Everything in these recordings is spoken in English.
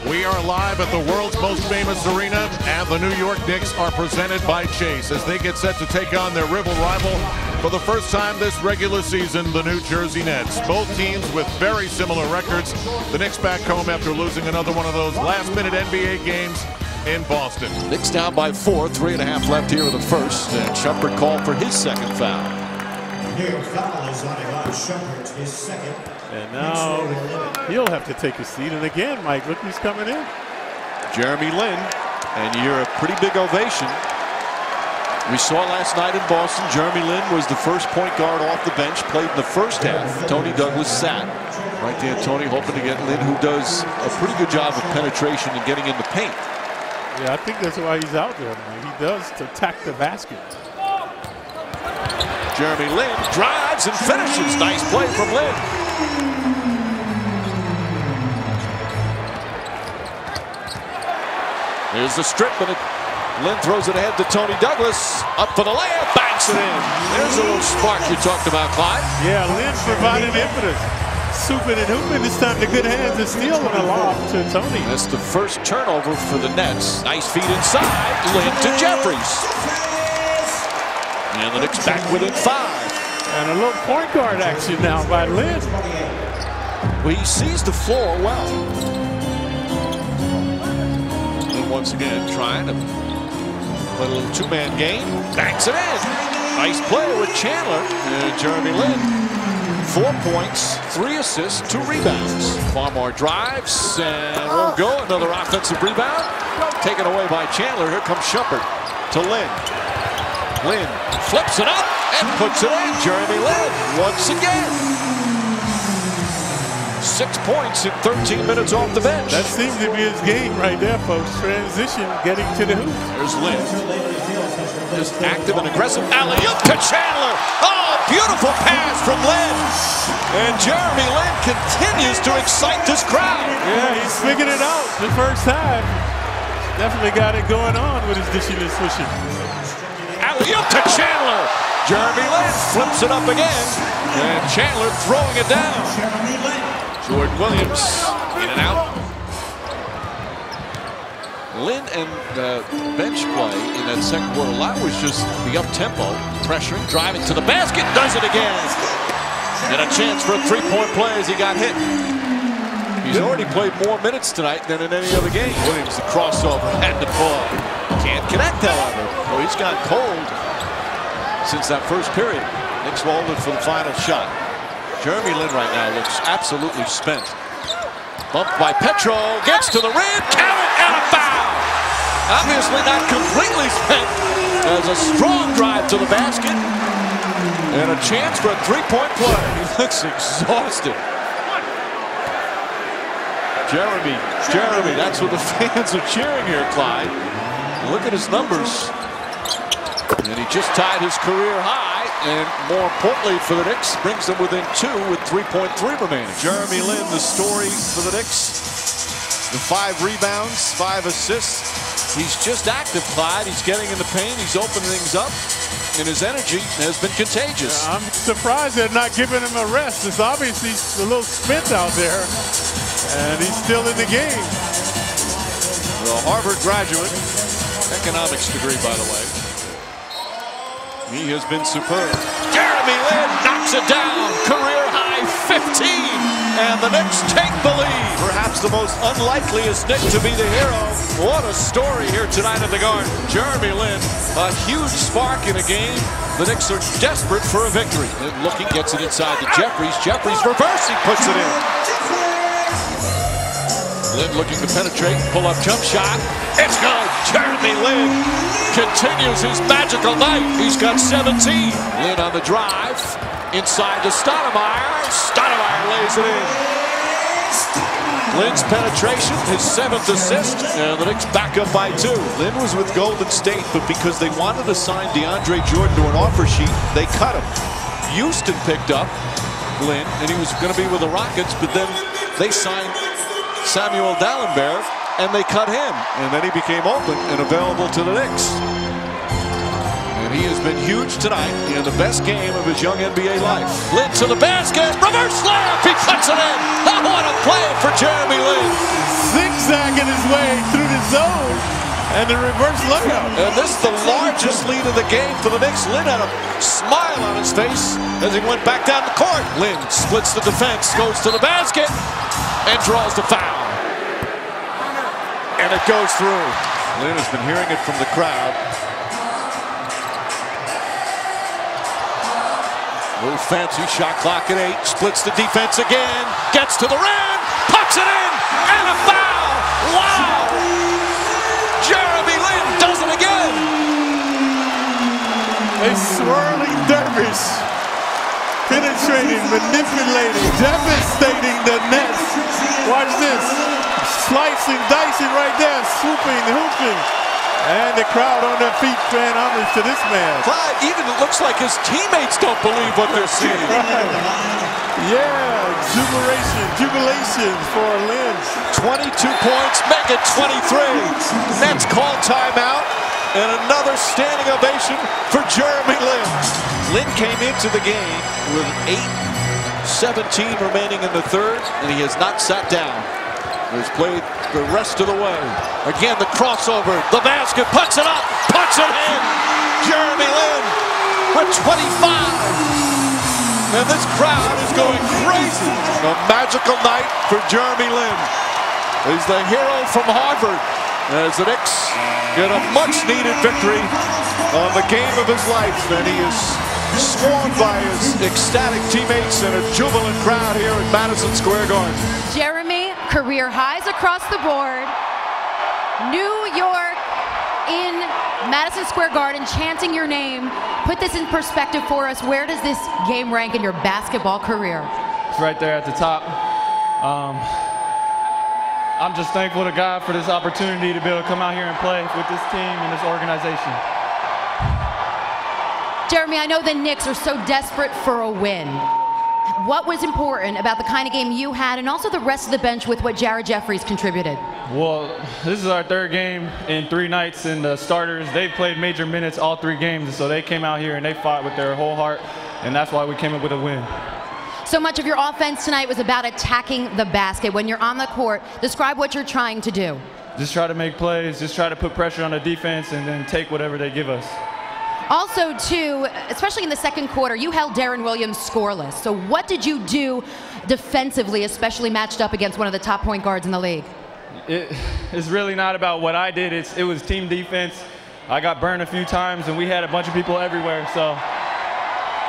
We are live at the world's most famous arena, and the New York Knicks are presented by Chase as they get set to take on their rival for the first time this regular season, the New Jersey Nets. Both teams with very similar records. The Knicks back home after losing another one of those last-minute NBA games in Boston. Knicks down by 4, 3.5 left here in the first, and Shumpert called for his second foul. Here, foul is on Ivan Shumpert, his second. And now he'll have to take a seat. And again, Mike, look who's coming in. Jeremy Lin, and you're a pretty big ovation. We saw last night in Boston, Jeremy Lin was the first point guard off the bench, played in the first half. Tony Douglas sat. Right there, Tony hoping to get Lin, who does a pretty good job of penetration and getting in the paint. Yeah, I think that's why he's out there, man. He does to attack the basket. Jeremy Lin drives and finishes. Nice play from Lin. Here's the strip, and Lin throws it ahead to Tony Douglas. Up for the layup, banks it in. There's a little spark you talked about, Clyde. Yeah, Lin provided impetus. Souping and hooping, this time the good hands and stealing a lob to Tony. That's the first turnover for the Nets. Nice feed inside. Lin to Jeffries. And the Knicks back within 5. And a little point guard action now by Lin. Well, he sees the floor well. And once again, trying to play a little two-man game. Banks it in. Nice play with Chandler and Jeremy Lin. 4 points, 3 assists, 2 rebounds. Farmar drives and won't go. Another offensive rebound. Taken away by Chandler. Here comes Shumpert to Lin. Lin flips it up and puts it in. Jeremy Lin once again. 6 points in 13 minutes off the bench. That seems to be his game right there, folks. Transition, getting to the hoop. There's Lin. Just active and aggressive. Alley-oop to Chandler. Oh, beautiful pass from Lin. And Jeremy Lin continues to excite this crowd. Yeah, he's figured it out the first time. Definitely got it going on with his dishing and swishing. Alley-oop to Chandler. Jeremy Lin flips it up again. And Chandler throwing it down. Jordan Williams in and out. Lin and bench play in that second quarter, a lot was just the up-tempo, pressuring, driving to the basket, does it again. And a chance for a three-point play as he got hit. He's already played more minutes tonight than in any other game. Williams, the crossover, had the ball. Can't connect, however. Well, he's gone cold since that first period. Knicks rolled it for the final shot. Jeremy Lin right now looks absolutely spent. Bumped by Petro, gets to the rim, count it, and a foul. Obviously not completely spent. There's a strong drive to the basket. And a chance for a three-point play. He looks exhausted. Jeremy, that's what the fans are cheering here, Clyde. Look at his numbers. And he just tied his career high, and more importantly for the Knicks, brings them within 2 with 3.3 remaining. Jeremy Lin, the story for the Knicks. The 5 rebounds, 5 assists. He's just active, Clyde. He's getting in the paint. He's opening things up. And his energy has been contagious. I'm surprised they're not giving him a rest. It's obviously a little spent out there. And he's still in the game. Well, Harvard graduate. Economics degree, by the way. He has been superb. Jeremy Lin knocks it down. Career high 15. And the Knicks take the lead. Perhaps the most unlikeliest Knick to be the hero. What a story here tonight at the Garden. Jeremy Lin, a huge spark in a game. The Knicks are desperate for a victory. And looking, gets it inside to Jeffries. Jeffries reversing, puts it in. Lin looking to penetrate, pull-up jump shot. It's good. Jeremy Lin continues his magical night. He's got 17. Lin on the drive. Inside to Stoudemire. Stoudemire lays it in. Lin's penetration, his 7th assist, and the Knicks back up by 2. Lin was with Golden State, but because they wanted to sign DeAndre Jordan to an offer sheet, they cut him. Houston picked up Lin, and he was going to be with the Rockets, but then they signed Samuel Dalembert, and they cut him. And then he became open and available to the Knicks. And he has been huge tonight in the best game of his young NBA life. Lin to the basket, reverse layup, he puts it in. Oh, what a play for Jeremy Lin. Zigzagging his way through the zone and the reverse layup. And this is the largest lead of the game for the Knicks. Lin had a smile on his face as he went back down the court. Lin splits the defense, goes to the basket, and draws the foul. And it goes through. Lin has been hearing it from the crowd. Little fancy shot clock at 8. Splits the defense again. Gets to the rim. Puts it in. And a foul. Wow. Jeremy Lin does it again. A swirling dervish. Penetrating, manipulating, devastating the Nets. Watch this. Slicing, dicing right there. Swooping, hooping. And the crowd on their feet paying homage to this man. Clyde, even it looks like his teammates don't believe what they're seeing. Yeah, jubilation for Lin. 22 points, make it 23. Nets call timeout, and another standing ovation for Jeremy Lin. Lin came into the game with 8:17 remaining in the third, and he has not sat down. He's played the rest of the way. Again, the crossover, the basket, puts it up, puts it in. Jeremy Lin with 25. And this crowd is going crazy. A magical night for Jeremy Lin. He's the hero from Harvard as the Knicks get a much-needed victory on the game of his life. And he is swarmed by his ecstatic teammates and a jubilant crowd here at Madison Square Garden. Jeremy, career highs across the board. New York in Madison Square Garden chanting your name. Put this in perspective for us. Where does this game rank in your basketball career? It's right there at the top. I'm just thankful to God for this opportunity to be able to come out here and play with this team and this organization. Jeremy, I know the Knicks are so desperate for a win. What was important about the kind of game you had and also the rest of the bench with what Jared Jeffries contributed? Well, this is our third game in 3 nights, and the starters, they've played major minutes all 3 games, so they came out here and they fought with their whole heart, and that's why we came up with a win. So much of your offense tonight was about attacking the basket. When you're on the court, describe what you're trying to do. Just try to make plays, just try to put pressure on the defense, and then take whatever they give us. Also, too, especially in the second quarter, you held Darren Williams scoreless. So what did you do defensively, especially matched up against one of the top point guards in the league? It's really not about what I did. It was team defense. I got burned a few times, and we had a bunch of people everywhere. So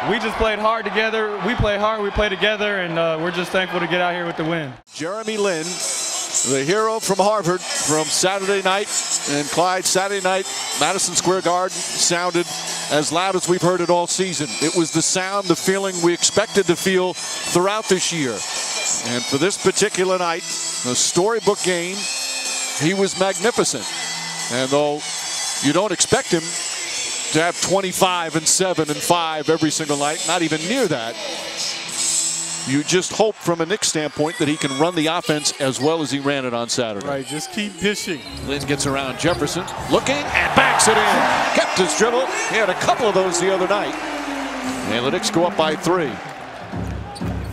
we just played hard together. We play hard, we play together, and we're just thankful to get out here with the win. Jeremy Lin, the hero from Harvard from Saturday night. And Clyde, Saturday night, Madison Square Garden sounded as loud as we've heard it all season. It was the sound, the feeling we expected to feel throughout this year. And for this particular night, the storybook game, he was magnificent. And though you don't expect him to have 25 and 7 and 5 every single night, not even near that, you just hope from a Knicks standpoint that he can run the offense as well as he ran it on Saturday. Right, just keep dishing. Lin gets around Jefferson, looking and backs it in. Kept his dribble. He had a couple of those the other night. And the Knicks go up by 3.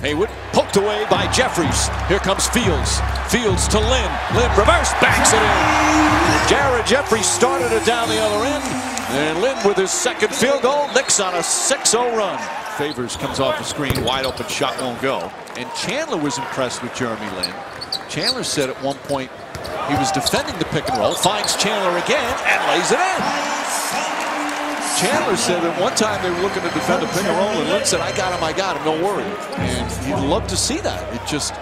Haywood poked away by Jeffries. Here comes Fields. Fields to Lin. Lin reverse, backs it in. Jared Jeffries started it down the other end. And Lin with his second field goal. Knicks on a 6-0 run. Favors comes off the screen, wide open shot won't go. And Chandler was impressed with Jeremy Lin. Chandler said at one point he was defending the pick and roll, finds Chandler again and lays it in. Chandler said at one time they were looking to defend a pick and roll, and Lin said, I got him, don't worry. And he'd love to see that. It just,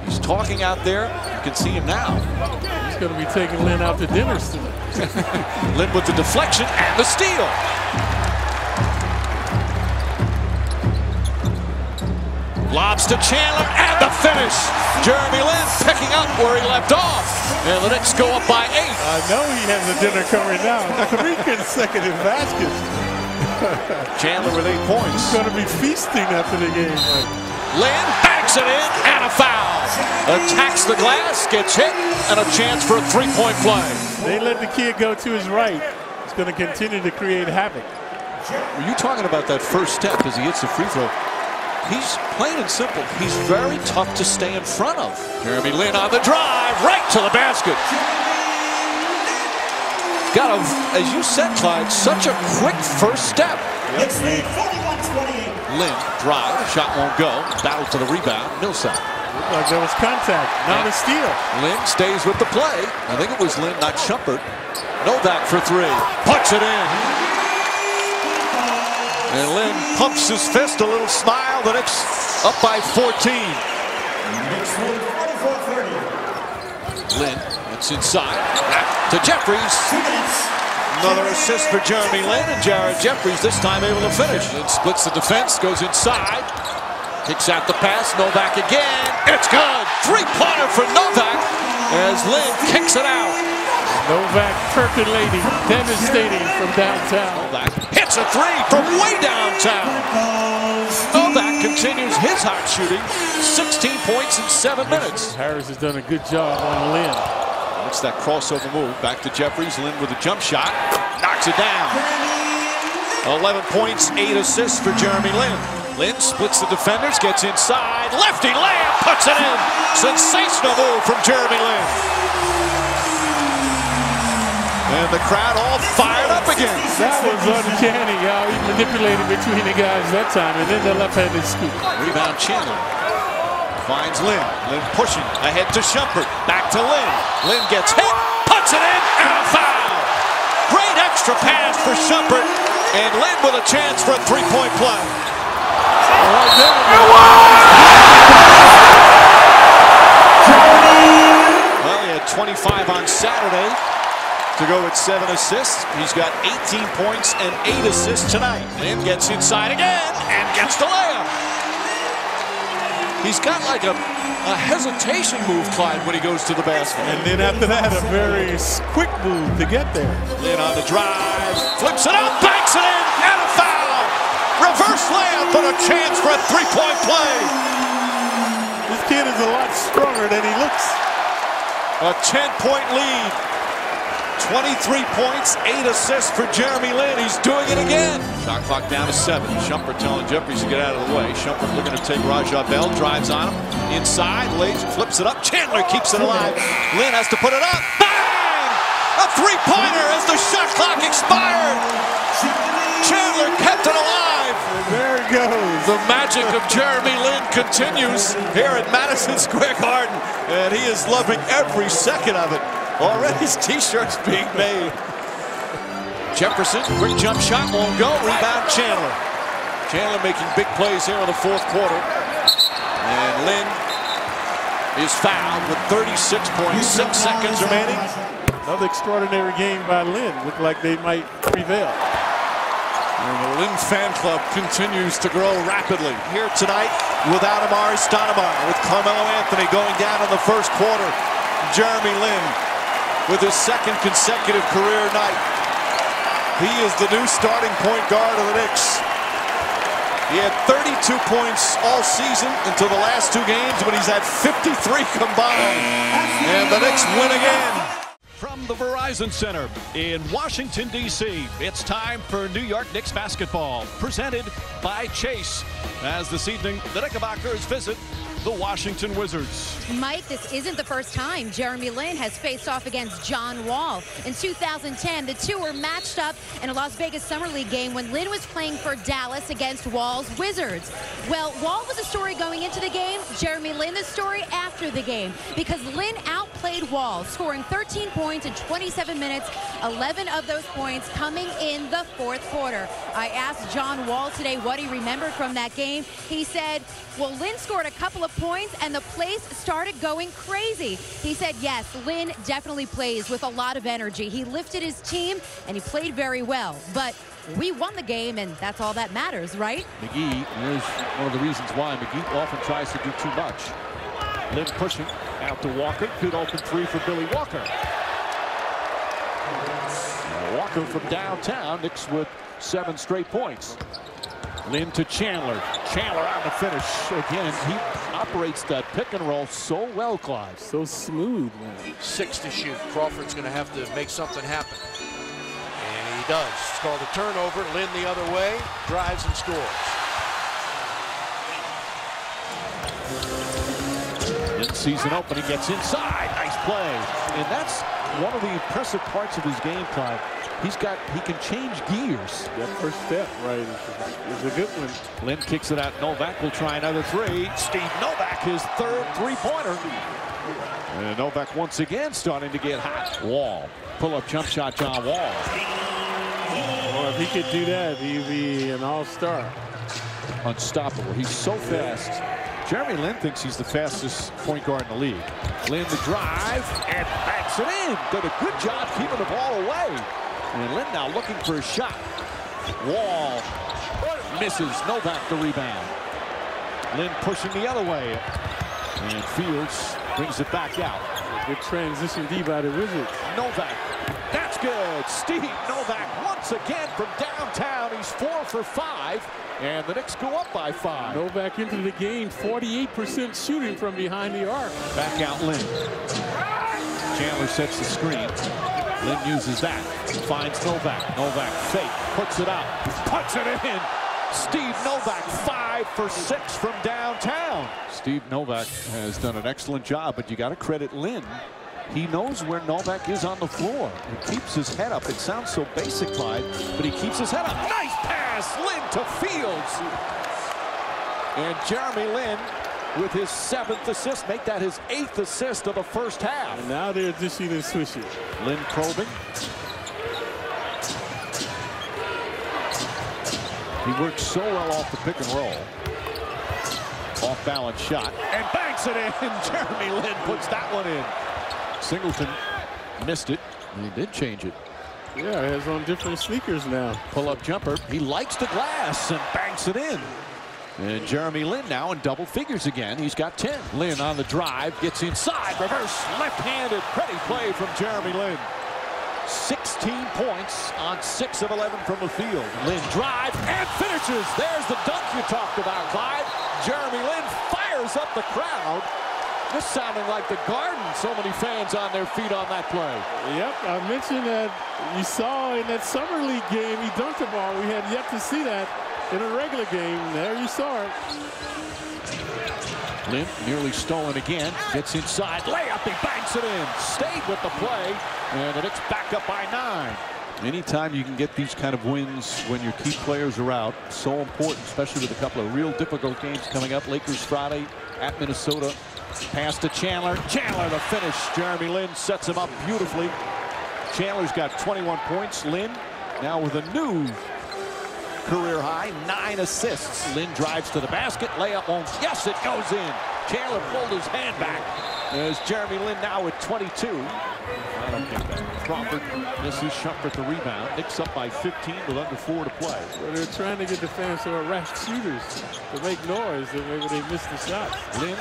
he's talking out there. You can see him now. He's going to be taking Lin out to dinner soon. Lin with the deflection and the steal. Lobs to Chandler and the finish. Jeremy Lin picking up where he left off. And the Knicks go up by 8. I know he has a dinner coming now. 3 consecutive baskets. Chandler with 8 points. He's going to be feasting after the game. Lin backs it in and a foul. Attacks the glass, gets hit, and a chance for a 3-point play. They let the kid go to his right. It's going to continue to create havoc. Were you talking about that first step as he hits the free throw? He's plain and simple. He's very tough to stay in front of. Jeremy Lin on the drive, right to the basket. Got a, as you said, Clyde, such a quick first step. Knicks lead 41-28. Lin drive, shot won't go. Battle for the rebound. Millsap. Looked like there was contact, not a steal. Lin stays with the play. I think it was Lin, not Shumpert. Novak for three. Puts it in. And Lin pumps his fist, a little smile. The Knicks up by 14. Knicks lead 44-30. Lin, it's inside. Back to Jeffries. 2 minutes. Another assist for Jeremy Lin, and Jared Jeffries this time able to finish. Lin splits the defense, goes inside. Kicks out the pass, Novak again. It's good. Three-pointer for Novak as Lin kicks it out. Novak percolating, devastating from downtown. Novak hits a three from way downtown. Novak continues his hot shooting. 16 points in 7 minutes. Harris has done a good job on Lin. It's that crossover move. Back to Jeffries. Lin with a jump shot. Knocks it down. 11 points, 8 assists for Jeremy Lin. Lin splits the defenders, gets inside. Lefty layup, puts it in. Sensational move from Jeremy Lin. And the crowd all fired up again. That was uncanny how he manipulated between the guys that time, and then the left-handed scoop. Rebound Chandler. Finds Lin. Lin pushing ahead to Shumpert. Back to Lin. Lin gets hit, puts it in, and a foul. Great extra pass for Shumpert, and Lin with a chance for a three-point play. Right there. Well, he had 25 on Saturday to go with 7 assists. He's got 18 points and 8 assists tonight. Lin gets inside again and gets the layup. He's got like a hesitation move, Clyde, when he goes to the basket. And then after that, a very quick move to get there. Lin on the drive, flips it up, banks it in, and a foul. Reverse layup, but a chance for a three-point play. This kid is a lot stronger than he looks. A 10-point lead. 23 points, 8 assists for Jeremy Lin. He's doing it again. Shot clock down to 7. Shumpert telling Jeffries to get out of the way. Shumpert looking to take Raja Bell, drives on him. Inside, lays, flips it up. Chandler keeps it alive. Lin has to put it up. Bang! A three-pointer as the shot clock expired. Chandler kept it alive. There it goes. The magic of Jeremy Lin continues here at Madison Square Garden, and he is loving every second of it. Already his t-shirt's being made. Jefferson, quick jump shot, won't go. Rebound Chandler. Chandler making big plays here in the fourth quarter. And Lin is fouled with 36.6 seconds remaining. Another extraordinary game by Lin. Looked like they might prevail. And the Lin fan club continues to grow rapidly. Here tonight without Amar'e with Carmelo Anthony going down in the first quarter. Jeremy Lin with his second consecutive career night. He is the new starting point guard of the Knicks. He had 32 points all season until the last 2 games when he's had 53 combined. And the Knicks win again. From the Verizon Center in Washington, D.C., it's time for New York Knicks basketball, presented by Chase. As this evening, the Knickerbockers visit the Washington Wizards. Mike, this isn't the first time Jeremy Lin has faced off against John Wall. In 2010, the two were matched up in a Las Vegas Summer League game when Lin was playing for Dallas against Wall's Wizards. Well, Wall was the story going into the game, Jeremy Lin the story after the game, because Lin outplayed Wall, scoring 13 points in 27 minutes, 11 of those points coming in the fourth quarter. I asked John Wall today what he remembered from that game. He said, well, Lin scored a couple of points and the place started going crazy. He said, yes, Lin definitely plays with a lot of energy. He lifted his team and he played very well. But we won the game, and that's all that matters, right? McGee is one of the reasons why McGee often tries to do too much. Lin pushing out to Walker. Good open 3 for Billy Walker. Walker from downtown. Knicks with 7 straight points. Lin to Chandler. Chandler on the finish. Again, he operates that pick and roll so well, Clyde. So smooth. 6 to shoot. Crawford's going to have to make something happen. And he does. It's called a turnover. Lin the other way, drives and scores. Lin sees an opening, gets inside. Nice play. And that's one of the impressive parts of his game plan. He can change gears. That first step, right, is a good one. Lin kicks it out. Novak will try another three. Steve Novak, his third three-pointer. And Novak once again starting to get hot. Wall. Pull-up jump shot, John Wall. Well, if he could do that, he'd be an all-star. Unstoppable. He's so fast. Jeremy Lin thinks he's the fastest point guard in the league. Lin the drive and backs it in. Did a good job keeping the ball away. And Lin now looking for a shot. Wall misses. Novak the rebound. Lin pushing the other way. And Fields brings it back out. Good transition D by the Wizards. Novak. That's good. Steve Novak once again from downtown. He's 4 for 5. And the Knicks go up by 5. Novak into the game. 48% shooting from behind the arc. Back out Lin. Chandler sets the screen. Lin uses that. Finds Novak. Novak fake. Puts it out. Puts it in. Steve Novak 5 for 6 from downtown. Steve Novak has done an excellent job, but you got to credit Lin. He knows where Novak is on the floor. He keeps his head up. It sounds so basic, Clyde, but he keeps his head up. Nice pass. Lin to Fields. And Jeremy Lin with his 7th assist, make that his 8th assist of the first half. And now they're dishing and swishing. Lin probing. He works so well off the pick and roll. Off balance shot and banks it in. Jeremy Lin puts that one in. Singleton missed it. He did change it. Yeah, he has on different sneakers now. Pull-up jumper. He likes the glass and banks it in. And Jeremy Lin now in double figures again. He's got 10. Lin on the drive, gets inside, reverse, left-handed, pretty play from Jeremy Lin. 16 points on 6 of 11 from the field. Lin drives and finishes. There's the dunk you talked about, Clyde. Jeremy Lin fires up the crowd. This sounding like the Garden. So many fans on their feet on that play. Yep, I mentioned that you saw in that Summer League game, he dunked the ball. We had yet to see that in a regular game. There you saw it. Lin nearly stolen again. Gets inside. Layup. He banks it in. Stayed with the play. And the Knicks back up by 9. Anytime you can get these kind of wins when your key players are out, so important, especially with a couple of real difficult games coming up. Lakers Friday at Minnesota. Pass to Chandler. Chandler the finish. Jeremy Lin sets him up beautifully. Chandler's got 21 points. Lin now with a new career high, 9 assists. Lin drives to the basket. Layup won't. Yes, it goes in. Chandler pulled his hand back. There's Jeremy Lin now with 22. I don't think that. Crawford misses. Shumpert the rebound. Knicks up by 15 with under 4 to play. Well, they're trying to get the fans who are rash shooters to make noise, and maybe they missed the shots. Lin,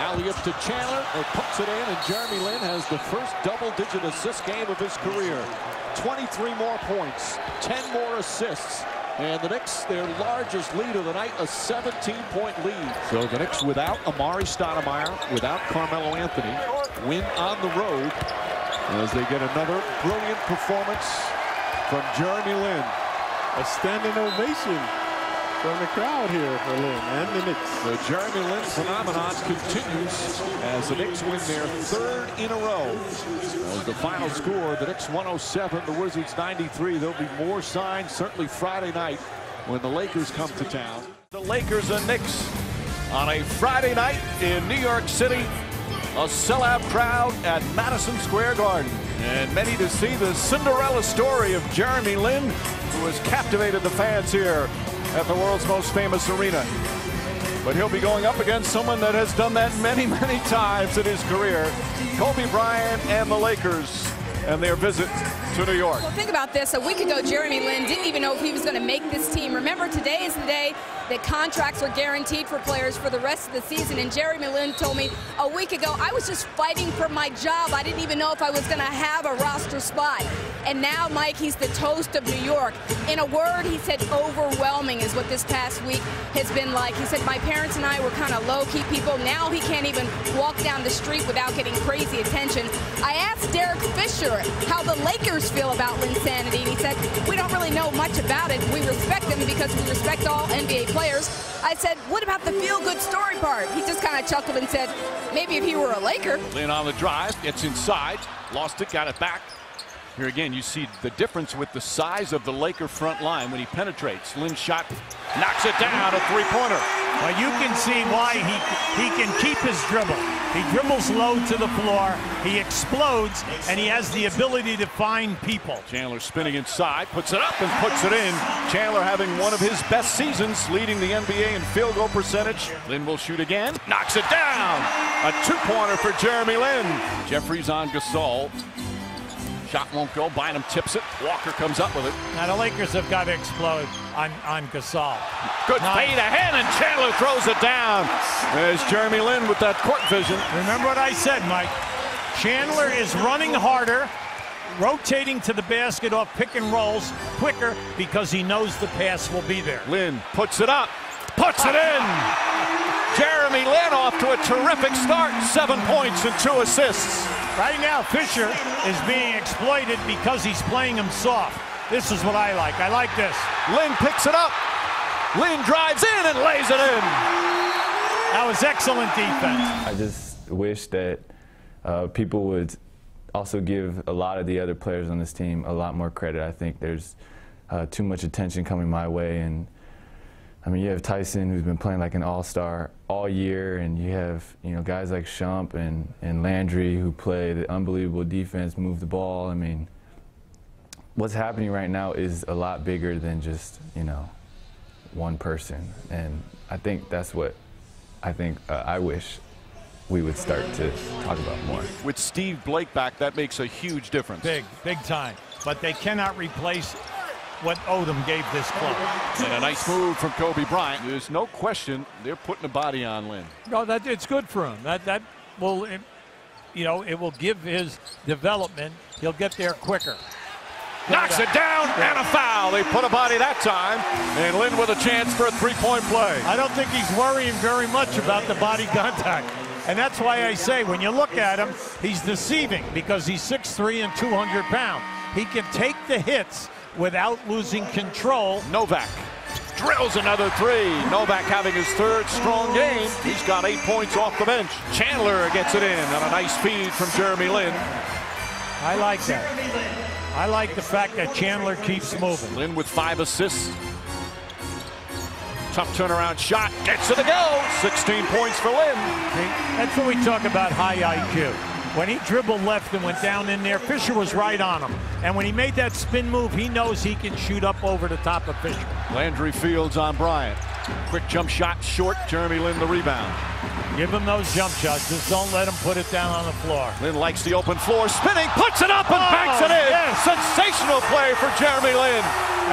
alley-up to Chandler, or puts it in, and Jeremy Lin has the first double-digit assist game of his career. 23 more points, 10 more assists. And the Knicks, their largest lead of the night, a 17-point lead. So the Knicks without Amar'e Stoudemire, without Carmelo Anthony, win on the road as they get another brilliant performance from Jeremy Lin. A standing ovation from the crowd here for Lin and the Knicks. The Jeremy Lin phenomenon continues as the Knicks win their 3rd in a row. As the final score, the Knicks 107, the Wizards 93. There'll be more signs certainly Friday night when the Lakers come to town. The Lakers and Knicks on a Friday night in New York City. A sellout crowd at Madison Square Garden. And many to see the Cinderella story of Jeremy Lin, who has captivated the fans here at the world's most famous arena. But he'll be going up against someone that has done that many, many times in his career. Kobe Bryant and the Lakers and their visit to New York. Well, think about this. A week ago, Jeremy Lin didn't even know if he was going to make this team. Remember, today is the day that contracts are guaranteed for players for the rest of the season. And Jeremy Lin told me a week ago, I was just fighting for my job. I didn't even know if I was going to have a roster spot. And now, Mike, he's the toast of New York. In a word, he said overwhelming is what this past week has been like. He said, my parents and I were kind of low-key people. Now he can't even walk down the street without getting crazy attention. I asked Derek Fisher Fisher how the Lakers feel about Linsanity, and he said, we don't really know much about it. We respect them because we respect all NBA players. I said, what about the feel-good story part? He just kind of chuckled and said, maybe if he were a Laker. Lin on the drive, gets inside, lost it, got it back. Here again, you see the difference with the size of the Laker front line when he penetrates. Lin shot, knocks it down, a three-pointer. Well, you can see why he can keep his dribble. He dribbles low to the floor, he explodes, and he has the ability to find people. Chandler spinning inside, puts it up and puts it in. Chandler having one of his best seasons, leading the NBA in field goal percentage. Lin will shoot again, knocks it down. A two-pointer for Jeremy Lin. Jeffries on Gasol. Shot won't go. Bynum tips it. Walker comes up with it. Now the Lakers have got to explode on Gasol. Good fade ahead, and Chandler throws it down. There's Jeremy Lin with that court vision. Remember what I said, Mike. Chandler is running harder, rotating to the basket off pick and rolls quicker because he knows the pass will be there. Lin puts it up, puts it in. Jeremy Lin off to a terrific start. 7 points and 2 assists. Right now, Fisher is being exploited because he's playing him soft. This is what I like. I like this. Lin picks it up. Lin drives in and lays it in. That was excellent defense. I just wish that people would also give a lot of the other players on this team a lot more credit. I think there's too much attention coming my way, and I mean, you have Tyson, who's been playing like an all-star all year, and you have, guys like Shump and Landry, who play the unbelievable defense, move the ball. I mean, what's happening right now is a lot bigger than just, one person. And I think that's what I wish we would start to talk about more. With Steve Blake back, that makes a huge difference. Big time. But they cannot replace what Odom gave this club. And a nice move from Kobe Bryant. There's no question they're putting a body on Lin. No, it's good for him. That will, it will give his development. He'll get there quicker. Knocks it down and a foul. They put a body that time, and Lin with a chance for a three-point play. I don't think he's worrying very much about the body contact. And that's why I say, when you look at him, he's deceiving because he's 6'3" and 200 pounds. He can take the hits without losing control. Novak drills another three. Novak having his third strong game. He's got 8 points off the bench. Chandler gets it in on a nice feed from Jeremy Lin. I like that. I like the fact that Chandler keeps moving. Lin with 5 assists. Tough turnaround shot. Gets it to go. 16 points for Lin. That's what we talk about high IQ. When he dribbled left and went down in there, Fisher was right on him. And when he made that spin move, he knows he can shoot up over the top of Fisher. Landry Fields on Bryant. Quick jump shot short. Jeremy Lin the rebound. Give him those jump shots. Just don't let him put it down on the floor. Lin likes the open floor. Spinning, puts it up and banks it in. Yes. Sensational play for Jeremy Lin.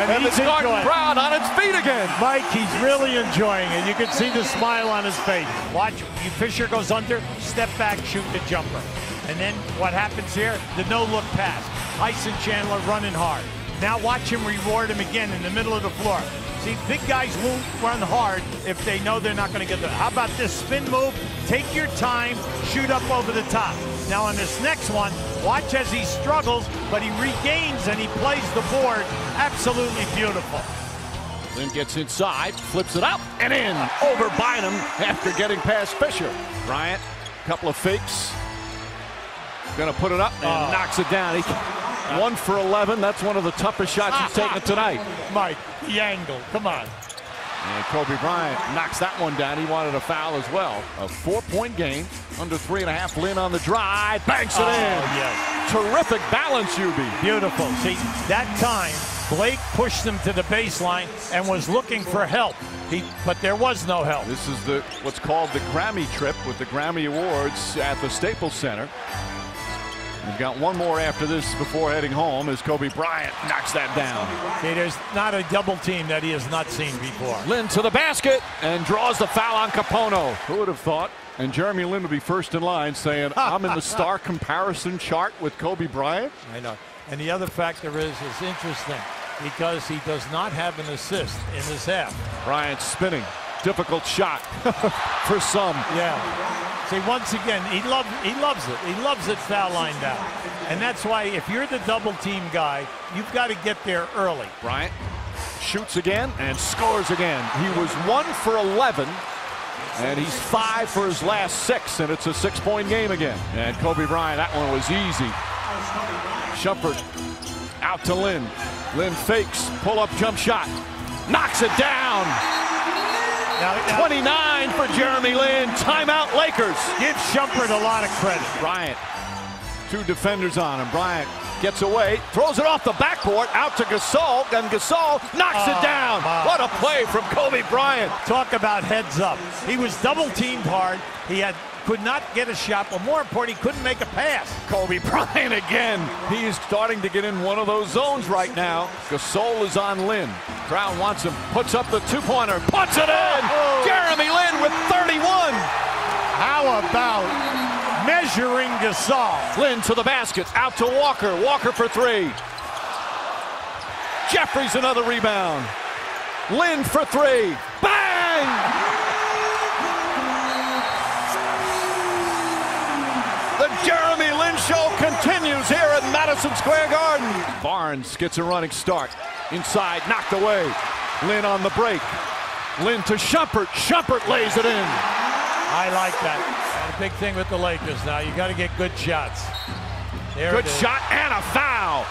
And the Spartan crowd on its feet again. Mike, he's really enjoying it. You can see the smile on his face. Watch, Fisher goes under, step back, shoot the jumper. And then what happens here? The no-look pass. Tyson Chandler running hard. Now watch him reward him again in the middle of the floor. See, big guys won't run hard if they know they're not going to get there. How about this spin move? Take your time, shoot up over the top. Now on this next one, watch as he struggles, but he regains and he plays the board. Absolutely beautiful. Lin gets inside, flips it up and in over Bynum after getting past Fisher. Bryant, couple of fakes. Gonna put it up and knocks it down. 1 for 11. That's one of the toughest shots he's taken tonight. Mike, the angle, come on. And Kobe Bryant knocks that one down. He wanted a foul as well. A 4-point game, under 3.5. Lin on the drive, banks it in. Yes. Terrific balance, UB. Beautiful. See, that time, Blake pushed him to the baseline and was looking for help. But there was no help. This is what's called the Grammy trip with the Grammy Awards at the Staples Center. We've got one more after this before heading home as Kobe Bryant knocks that down. See, there's not a double team that he has not seen before. Lin to the basket and draws the foul on Capono. Who would have thought? And Jeremy Lin would be first in line saying, I'm in the star comparison chart with Kobe Bryant. I know. And the other factor is interesting because he does not have an assist in this half. Bryant spinning. Difficult shot for some. Yeah. See, once again, he loves it. He loves it foul line down. And that's why if you're the double team guy, you've got to get there early. Bryant shoots again and scores again. He was 1 for 11. And he's 5 for his last 6, and it's a 6-point game again. And Kobe Bryant, that one was easy. Shumpert out to Lin. Lin fakes, pull-up jump shot, knocks it down. Now, 29 for Jeremy Lin. Timeout, Lakers. Give Shumpert a lot of credit. Bryant, 2 defenders on him. Bryant gets away, throws it off the backboard, out to Gasol, and Gasol knocks it down. What a play from Kobe Bryant. Talk about heads up. He was double teamed hard. He could not get a shot, but more important, he couldn't make a pass. Kobe Bryant again. He is starting to get in one of those zones right now. Gasol is on Lin. Brown wants him, puts up the 2-pointer, puts it in. Jeremy Lin with 31. How about measuring Gasol? Lin to the basket, out to Walker. Walker for 3. Jeffries another rebound. Lin for 3. Bang! The Jeremy Lin show continues here at Madison Square Garden. Barnes gets a running start. Inside, knocked away. Lin on the break. Lin to Shumpert. Shumpert lays it in. I like that. And a big thing with the Lakers now. You got to get good shots. Good shot and a foul.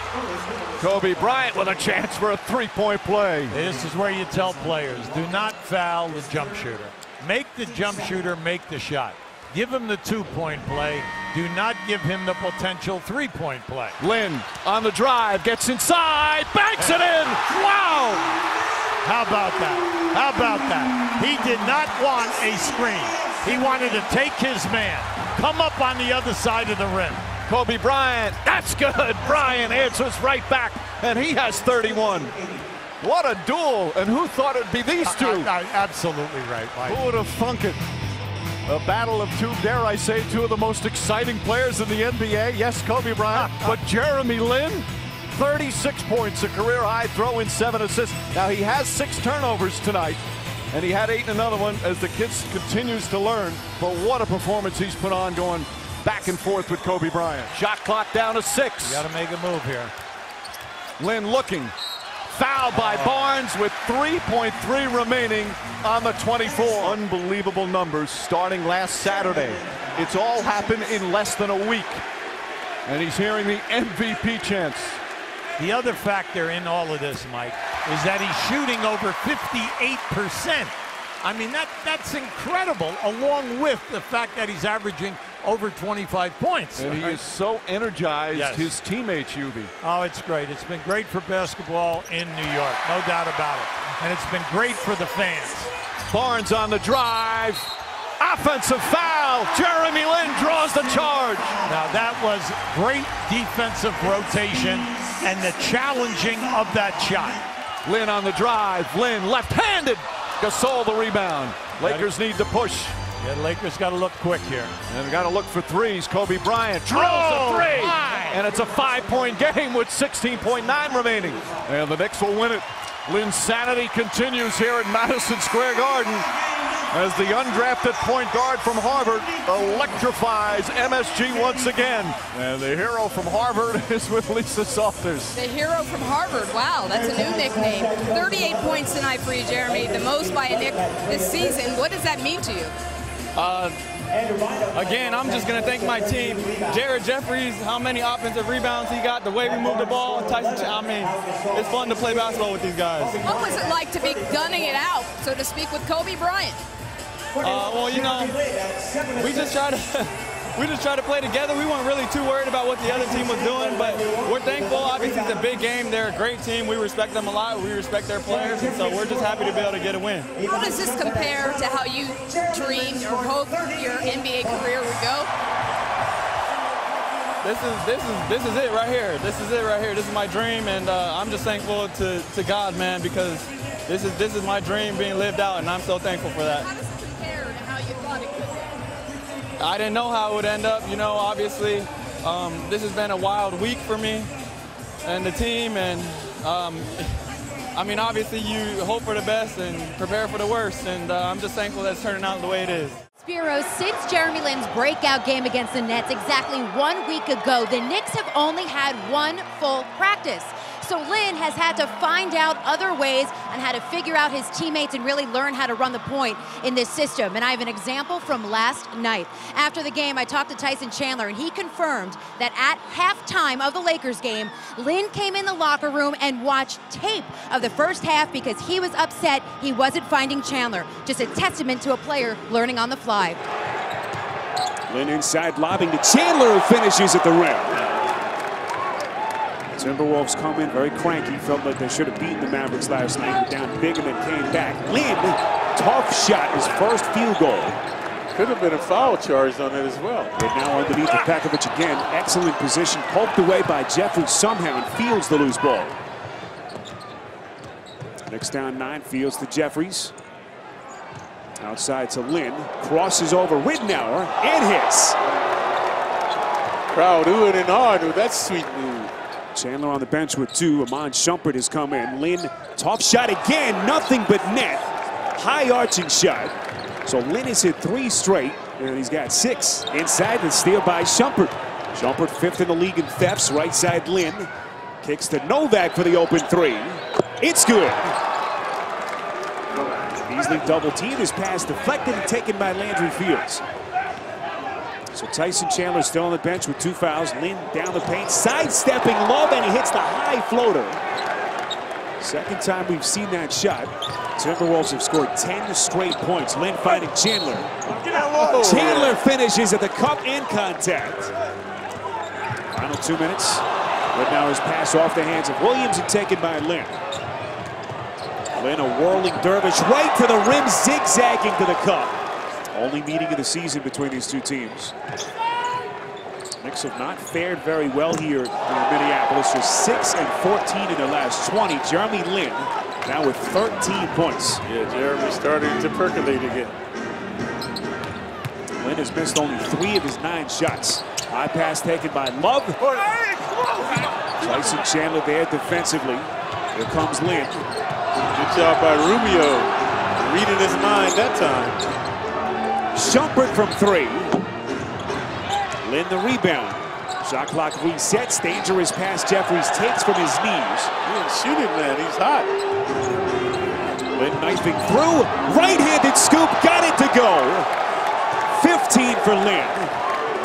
Kobe Bryant with a chance for a 3-point play. This is where you tell players, do not foul the jump shooter. Make the jump shooter make the shot. Give him the 2-point play. Do not give him the potential 3-point play. Lin on the drive, gets inside, banks it in. Wow! How about that? How about that? He did not want a screen. He wanted to take his man, come up on the other side of the rim. Kobe Bryant, that's good. Bryant answers right back, and he has 31. What a duel, and who thought it'd be these two? Absolutely right, Mike. Who would have thunk it? A battle of 2, dare I say, 2 of the most exciting players in the NBA. Yes, Kobe Bryant, but Jeremy Lin, 36 points, a career-high throw-in, 7 assists. Now, he has 6 turnovers tonight, and he had 8 in another one as the kid continues to learn. But what a performance he's put on going back and forth with Kobe Bryant. Shot clock down to 6. You got to make a move here. Lin looking. Foul by Barnes with 3.3 remaining on the 24. Unbelievable numbers starting last Saturday. It's all happened in less than a week. And he's hearing the MVP chants. The other factor in all of this, Mike, is that he's shooting over 58%. I mean, that's incredible, along with the fact that he's averaging over 25 points. And he is so energized, yes. His teammates, Yubi. Oh, it's great. It's been great for basketball in New York, no doubt about it. And it's been great for the fans. Barnes on the drive. Offensive foul. Jeremy Lin draws the charge. Now, that was great defensive rotation and the challenging of that shot. Lin on the drive. Lin left-handed. Gasol the rebound. Lakers need to push. Yeah, the Lakers got to look quick here. And got to look for threes. Kobe Bryant drills a 3. And it's a 5-point game with 16.9 remaining. And the Knicks will win it. Linsanity continues here at Madison Square Garden as the undrafted point guard from Harvard electrifies MSG once again. And the hero from Harvard is with Lisa Salters. The hero from Harvard. Wow, that's a new nickname. 38 points tonight for you, Jeremy. The most by a Knick this season. What does that mean to you? Again, I'm just going to thank my team. Jared Jeffries, how many offensive rebounds he got, the way we moved the ball. Tyson, I mean, it's fun to play basketball with these guys. What was it like to be gunning it out, so to speak, with Kobe Bryant? Well, you know, we just try to play together. We weren't really too worried about what the other team was doing, but we're thankful. Obviously, it's a big game. They're a great team. We respect them a lot. We respect their players, and so we're just happy to be able to get a win. How does this compare to how you dreamed or hoped your NBA career would go? This is it right here. This is it right here. This is my dream, and I'm just thankful to God, man, because this is my dream being lived out, and I'm so thankful for that. How does it compare to how you thought it could go? I didn't know how it would end up, you know, obviously. This has been a wild week for me and the team, and I mean, obviously you hope for the best and prepare for the worst, and I'm just thankful that it's turning out the way it is. Spiro, since Jeremy Lin's breakout game against the Nets exactly 1 week ago, the Knicks have only had one full practice. So Lin has had to find out other ways on how to figure out his teammates and really learn how to run the point in this system. And I have an example from last night. After the game, I talked to Tyson Chandler, and he confirmed that at halftime of the Lakers game, Lin came in the locker room and watched tape of the first half because he was upset he wasn't finding Chandler. Just a testament to a player learning on the fly. Lin inside, lobbing to Chandler, who finishes at the rim. Timberwolves come in very cranky, felt like they should have beaten the Mavericks last night. Down big and then came back. Lin, tough shot, his first field goal. Could have been a foul charged on it as well. But now underneath the Pekovic again. Excellent position, poked away by Jeffries somehow and fields the loose ball. Knicks down 9, fields to Jeffries. Outside to Lin, crosses over Ridnour and hits. Crowd oohing and hard with that sweet move. Chandler on the bench with 2. Iman Shumpert has come in. Lin, tough shot again, nothing but net. High arching shot. So Lin has hit 3 straight, and he's got 6. Inside, the steal by Shumpert. Shumpert 5th in the league in thefts. Right side, Lin. Kicks to Novak for the open 3. It's good. Beasley double team. His pass deflected and taken by Landry Fields. So Tyson Chandler still on the bench with 2 fouls. Lin down the paint, sidestepping Love, and he hits the high floater. Second time we've seen that shot. Timberwolves have scored 10 straight points. Lin finding Chandler. Chandler finishes at the cup and contact. Final 2 minutes. Ridnour's pass off the hands of Williams and taken by Lin. Lin, a whirling dervish right to the rim, zigzagging to the cup. Only meeting of the season between these two teams. Knicks have not fared very well here in Minneapolis. Just 6 and 14 in their last 20. Jeremy Lin now with 13 points. Yeah, Jeremy's starting to percolate again. Lin has missed only 3 of his 9 shots. High pass taken by Love. Tyson Chandler there defensively. Here comes Lin. Good job by Rubio. Reading his mind that time. Shumpert from 3. Lin the rebound. Shot clock resets. Dangerous pass Jeffries takes from his knees. He ain't shooting, man. He's hot. Lin knifing through. Right-handed scoop. Got it to go. 15 for Lin.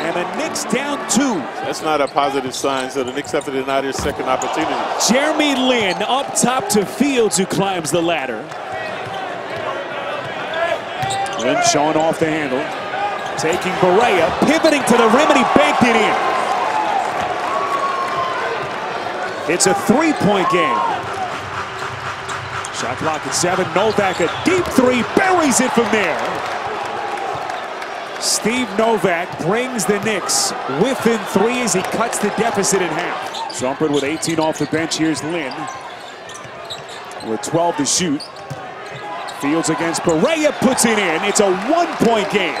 And the Knicks down 2. That's not a positive sign. So the Knicks have to deny their second opportunity. Jeremy Lin up top to Fields, who climbs the ladder. Lin showing off the handle. Taking Barea, pivoting to the rim, and he banked it in. It's a 3-point game. Shot clock at 7. Novak, a deep 3, buries it from there. Steve Novak brings the Knicks within 3 as he cuts the deficit in half. Shumpert with 18 off the bench. Here's Lin with 12 to shoot. Fields against Barea, puts it in. It's a 1-point game.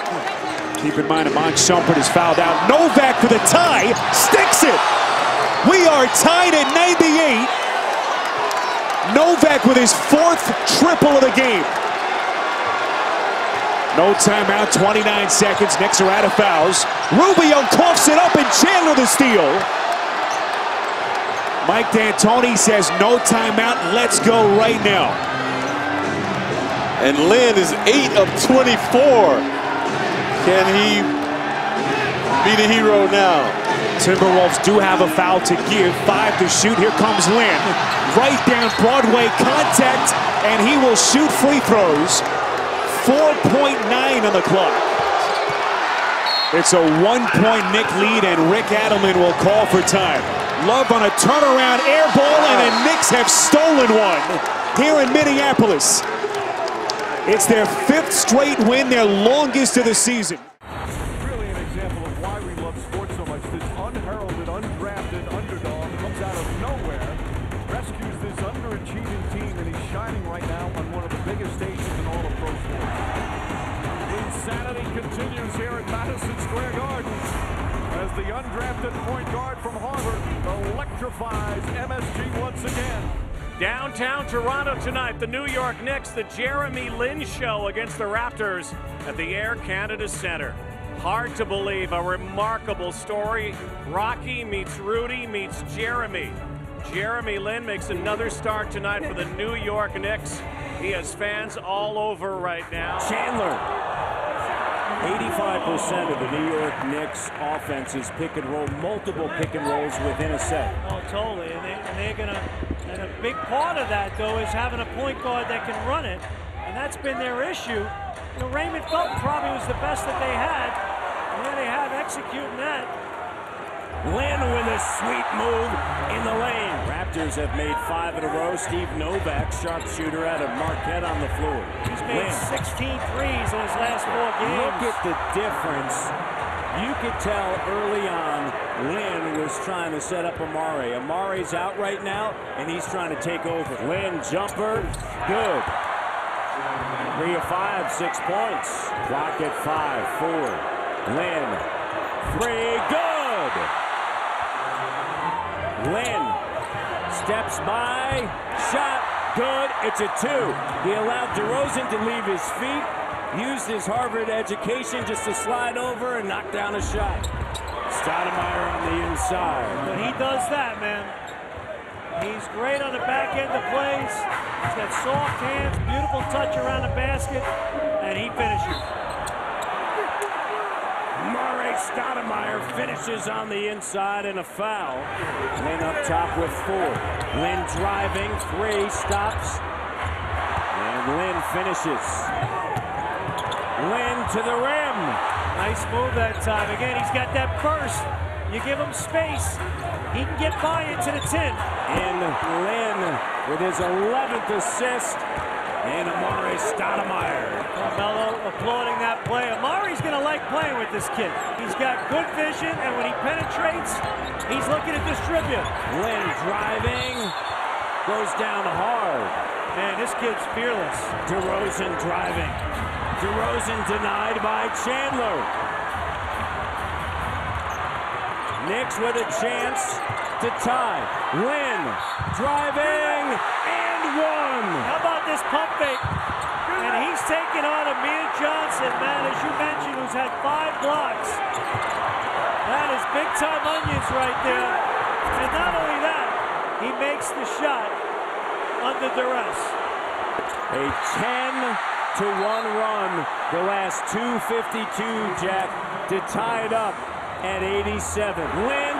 Keep in mind, Iman Shumpert is fouled out. Novak for the tie, sticks it. We are tied at 98. Novak with his 4th triple of the game. No timeout, 29 seconds. Knicks are out of fouls. Rubio coughs it up and Chandler the steal. Mike D'Antoni says no timeout, let's go right now. And Lin is 8 of 24. Can he be the hero now? Timberwolves do have a foul to give. 5 to shoot. Here comes Lin. Right down Broadway, contact, and he will shoot free throws. 4.9 on the clock. It's a 1-point Knick lead, and Rick Adelman will call for time. Love on a turnaround air ball, and the Knicks have stolen one here in Minneapolis. It's their 5th straight win, their longest of the season. Really an example of why we love sports so much. This unheralded, undrafted underdog comes out of nowhere, rescues this underachieving team, and he's shining right now on one of the biggest stages in all of pro sports. Linsanity continues here at Madison Square Garden as the undrafted point guard from Harvard electrifies MSG once again. Downtown Toronto tonight, the New York Knicks, the Jeremy Lin show against the Raptors at the Air Canada Centre. Hard to believe, a remarkable story. Rocky meets Rudy meets Jeremy. Jeremy Lin makes another start tonight for the New York Knicks. He has fans all over right now. Chandler. 85% of the New York Knicks offense is pick and roll, multiple pick and rolls within a set. Oh, totally. And a big part of that, though, is having a point guard that can run it. And that's been their issue. You know, Raymond Felton probably was the best that they had. And there they have executing that. Lin with a sweet move in the lane. Raptors have made 5 in a row. Steve Novak, sharpshooter out of Marquette on the floor. He's made 16 threes in his last 4 games. Look at the difference. You could tell early on Lin was trying to set up Amar'e. Amar'e's out right now, and he's trying to take over. Lin, jumper, good. 3 of 5, 6 points. Clock at 5, 4. Lin, 3, good. Lin steps by, shot, good. It's a 2. He allowed DeRozan to leave his feet. Used his Harvard education just to slide over and knock down a shot. Stoudemire on the inside. When he does that, man, he's great on the back end of plays. He's got soft hands, beautiful touch around the basket, and he finishes. Murray Stoudemire finishes on the inside and a foul. Lin up top with 4. Lin driving, 3, stops. And Lin finishes. Lin to the rim. Nice move that time. Again, he's got that burst. You give him space, he can get by into the 10. And Lin with his 11th assist. And Amar'e Stoudemire. Carmelo applauding that play. Amar'e's going to like playing with this kid. He's got good vision, and when he penetrates, he's looking to distribute. Lin driving. Goes down hard. Man, this kid's fearless. DeRozan driving. DeRozan denied by Chandler. Knicks with a chance to tie. Lin driving and 1. How about this pump fake? And he's taking on Amir Johnson, man, as you mentioned, who's had 5 blocks. That is big-time onions right there. And not only that, he makes the shot under duress. A 10-1 run, the last 2:52, Jack, to tie it up at 87. Lin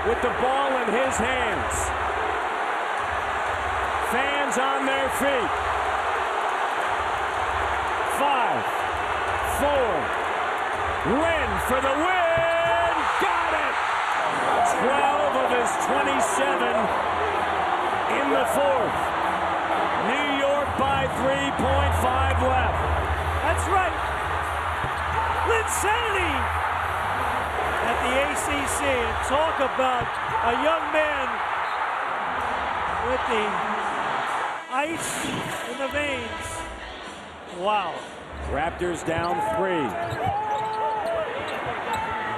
with the ball in his hands. Fans on their feet. 5, 4. Lin for the win. Got it. 12 of his 27 in the 4th. New York by 3.5 left. That's right. Linsanity at the ACC. And talk about a young man with the ice in the veins. Wow. Raptors down 3.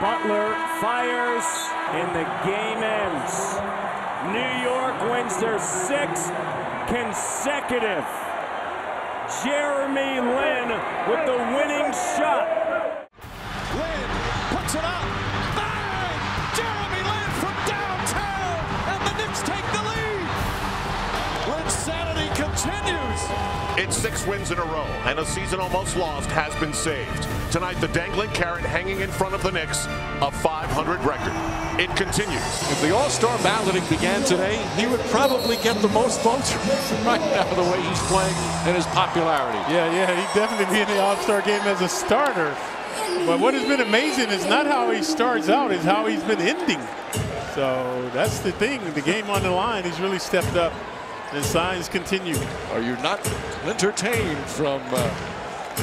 Butler fires and the game ends. New York wins their 6th consecutive. Jeremy Lin with the winning shot. Lin puts it up. Bang! Jeremy Lin from downtown, and the Knicks take the lead. Linsanity continues. It's 6 wins in a row, and a season almost lost has been saved. Tonight, the dangling carrot hanging in front of the Knicks, a 500 record. It continues. If the All-Star balloting began today, he would probably get the most votes right now, the way he's playing and his popularity. Yeah, he'd definitely be in the All-Star game as a starter. But what has been amazing is not how he starts out, is how he's been ending. So that's the thing. The game on the line, he's really stepped up. And signs continue. Are you not entertained from the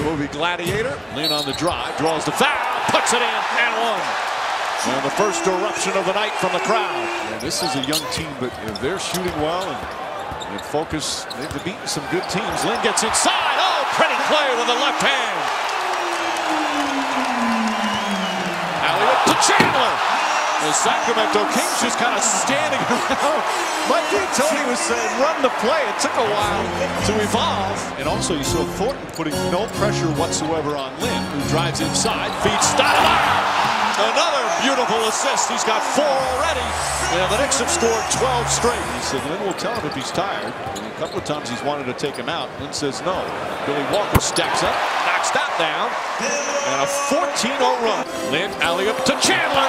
movie Gladiator? Lin on the drive, draws the foul, puts it in, and 1. And the first eruption of the night from the crowd. And this is a young team, but they're shooting well and focus. They've beaten some good teams. Lin gets inside. Oh, pretty play with the left hand. Alley-oop to Chandler. The Sacramento Kings just kind of standing around. Might Tony was saying, run the play. It took a while to evolve. And also you saw Thornton putting no pressure whatsoever on Lin, who drives inside, feeds Stoudemire. Another beautiful assist. He's got 4 already. And the Knicks have scored 12 straight. He said Lin will tell him if he's tired. And a couple of times he's wanted to take him out. Lin says no. Billy Walker steps up, knocks that down. And a 14-0 run. Lin alley-up to Chandler.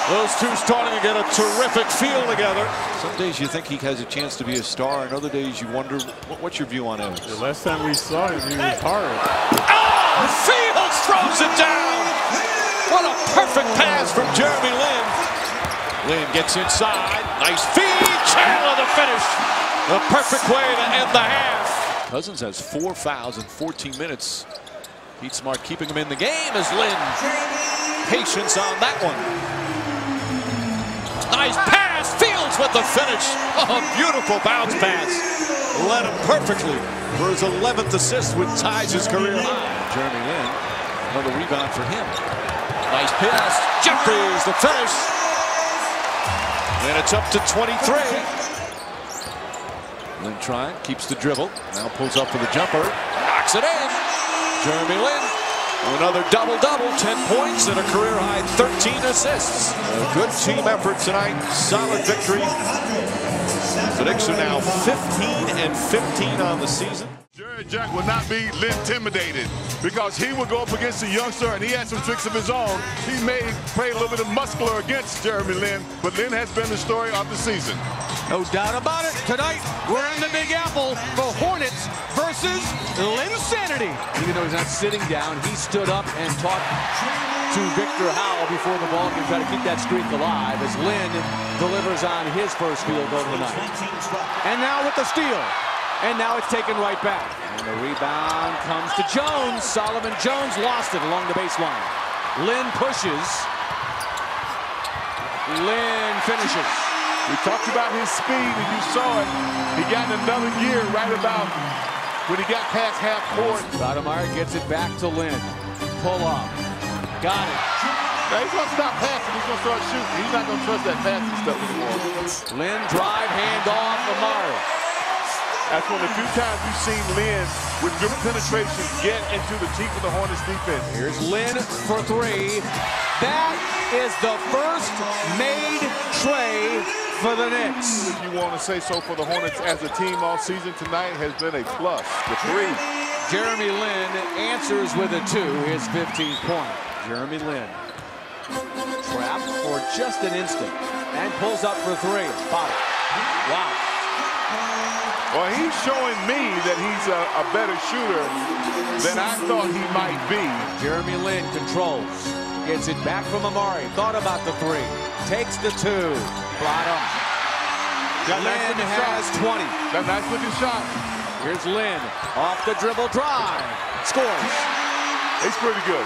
Those two starting to get a terrific feel together. Some days you think he has a chance to be a star, and other days you wonder, what's your view on him? The last time we saw him, he was hard. Oh, Fields throws it down. What a perfect pass from Jeremy Lin. Lin gets inside. Nice feed. Chandler the finish. The perfect way to end the half. Cousins has 4 fouls in 14 minutes. Pete Smart keeping him in the game as Lin. Patience on that one. Nice pass. Fields with the finish. Oh, beautiful bounce pass. Led him perfectly for his 11th assist, which ties his career high. Jeremy Lin, another rebound for him. Nice pass. Jeffries the finish. And it's up to 23. Lin trying, keeps the dribble. Now pulls up for the jumper. Knocks it in. Jeremy Lin. Another double-double, 10 points and a career-high 13 assists. A good team effort tonight, solid victory. The Knicks are now 15-15 on the season. Jerry Jack will not be intimidated because he will go up against a youngster and he has some tricks of his own. He may play a little bit of muscular against Jeremy Lin, but Lin has been the story of the season. No doubt about it. Tonight, we're in the Big Apple for Hornets versus Linsanity. Even though he's not sitting down, he stood up and talked to Victor Howell before the ball game, try to keep that streak alive as Lin delivers on his first field goal of the night. And now with the steal. And now it's taken right back. And the rebound comes to Jones. Solomon Jones lost it along the baseline. Lin pushes. Lin finishes. We talked about his speed, and you saw it. He got in another gear right about when he got past half court. Amar'e gets it back to Lin. Pull up. Got it. Now he's going to stop passing. He's going to start shooting. He's not going to trust that passing stuff anymore. Lin drive, hand off Amar'e. That's one of the few times you've seen Lin with dribble penetration get into the teeth of the Hornets defense. Here's Lin for 3. That is the first made tray for the Knicks. If you want to say so for the Hornets as a team all season, tonight has been a plus. The 3. Jeremy Lin answers with a 2, his 15th point. Jeremy Lin trapped for just an instant and pulls up for 3. Bottom. Wow. Well, he's showing me that he's a better shooter than I thought he might be. Jeremy Lin controls. Gets it back from Amar'e. Thought about the 3. Takes the 2. Bottom. Lin has 20. That nice looking shot. Here's Lin off the dribble drive. Scores. He's pretty good.